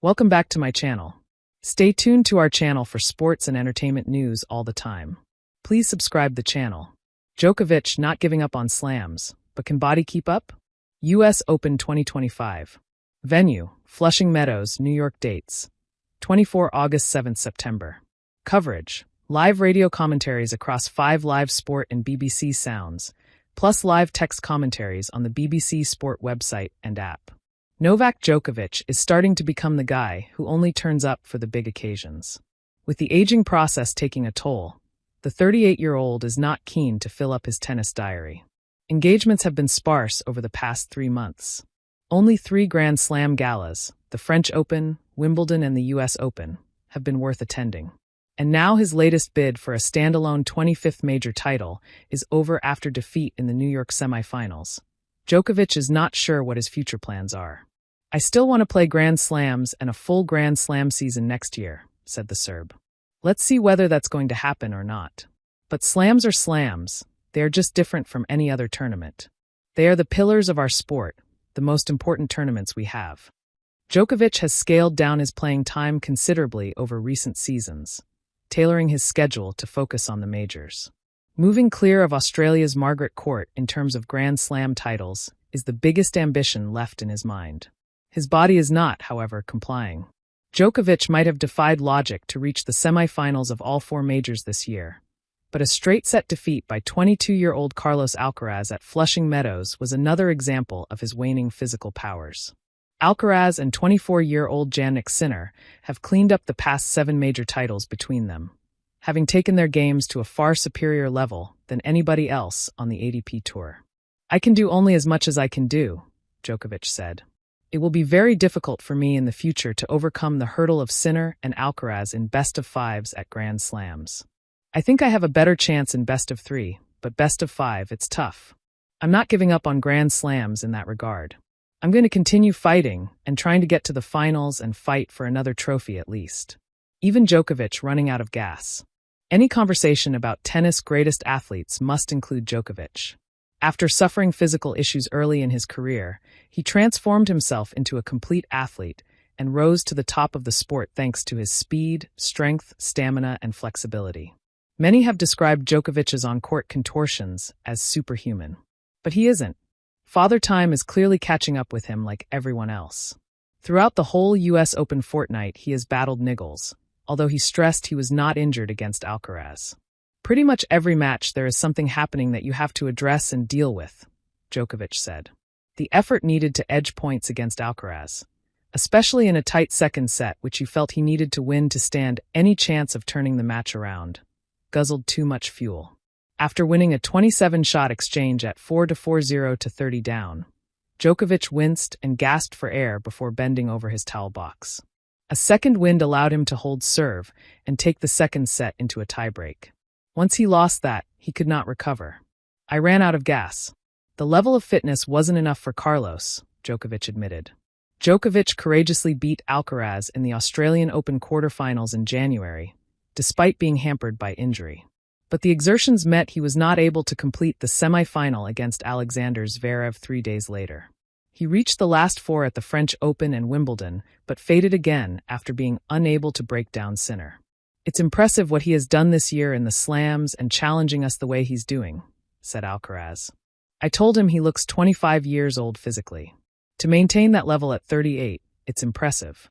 Welcome back to my channel. Stay tuned to our channel for sports and entertainment news all the time. Please subscribe the channel. Djokovic not giving up on slams, but can body keep up? US Open 2025. Venue, Flushing Meadows, New York. Dates: 24 August 7 September. Coverage: live radio commentaries across 5 live sport and BBC sounds, plus live text commentaries on the BBC Sport website and app. Novak Djokovic is starting to become the guy who only turns up for the big occasions. With the aging process taking a toll, the 38-year-old is not keen to fill up his tennis diary. Engagements have been sparse over the past 3 months. Only 3 Grand Slam galas, the French Open, Wimbledon and the US Open, have been worth attending. And now his latest bid for a standalone 25th major title is over after defeat in the New York semifinals. Djokovic is not sure what his future plans are. "I still want to play Grand Slams and a full Grand Slam season next year," said the Serb. "Let's see whether that's going to happen or not. But slams are slams. They are just different from any other tournament. They are the pillars of our sport, the most important tournaments we have." Djokovic has scaled down his playing time considerably over recent seasons, tailoring his schedule to focus on the majors. Moving clear of Australia's Margaret Court in terms of Grand Slam titles is the biggest ambition left in his mind. His body is not, however, complying. Djokovic might have defied logic to reach the semifinals of all 4 majors this year, but a straight-set defeat by 22-year-old Carlos Alcaraz at Flushing Meadows was another example of his waning physical powers. Alcaraz and 24-year-old Jannik Sinner have cleaned up the past 7 major titles between them, having taken their games to a far superior level than anybody else on the ATP Tour. "I can do only as much as I can do," Djokovic said. "It will be very difficult for me in the future to overcome the hurdle of Sinner and Alcaraz in best-of-5s at Grand Slams. I think I have a better chance in best-of-3, but best-of-5, it's tough. I'm not giving up on Grand Slams in that regard. I'm going to continue fighting and trying to get to the finals and fight for another trophy at least." Even Djokovic running out of gas. Any conversation about tennis greatest athletes must include Djokovic. After suffering physical issues early in his career, he transformed himself into a complete athlete and rose to the top of the sport thanks to his speed, strength, stamina, and flexibility. Many have described Djokovic's on-court contortions as superhuman. But he isn't. Father Time is clearly catching up with him like everyone else. Throughout the whole US Open fortnight, he has battled niggles, although he stressed he was not injured against Alcaraz. "Pretty much every match there is something happening that you have to address and deal with," Djokovic said. The effort needed to edge points against Alcaraz, especially in a tight second set which he felt he needed to win to stand any chance of turning the match around, guzzled too much fuel. After winning a 27-shot exchange at 4-4-0 to 30 down, Djokovic winced and gasped for air before bending over his towel box. A second wind allowed him to hold serve and take the second set into a tiebreak. Once he lost that, he could not recover. "I ran out of gas. The level of fitness wasn't enough for Carlos," Djokovic admitted. Djokovic courageously beat Alcaraz in the Australian Open quarterfinals in January, despite being hampered by injury. But the exertions meant he was not able to complete the semi-final against Alexander Zverev 3 days later. He reached the last 4 at the French Open and Wimbledon, but faded again after being unable to break down Sinner. "It's impressive what he has done this year in the slams and challenging us the way he's doing," said Alcaraz. "I told him he looks 25 years old physically. To maintain that level at 38, it's impressive."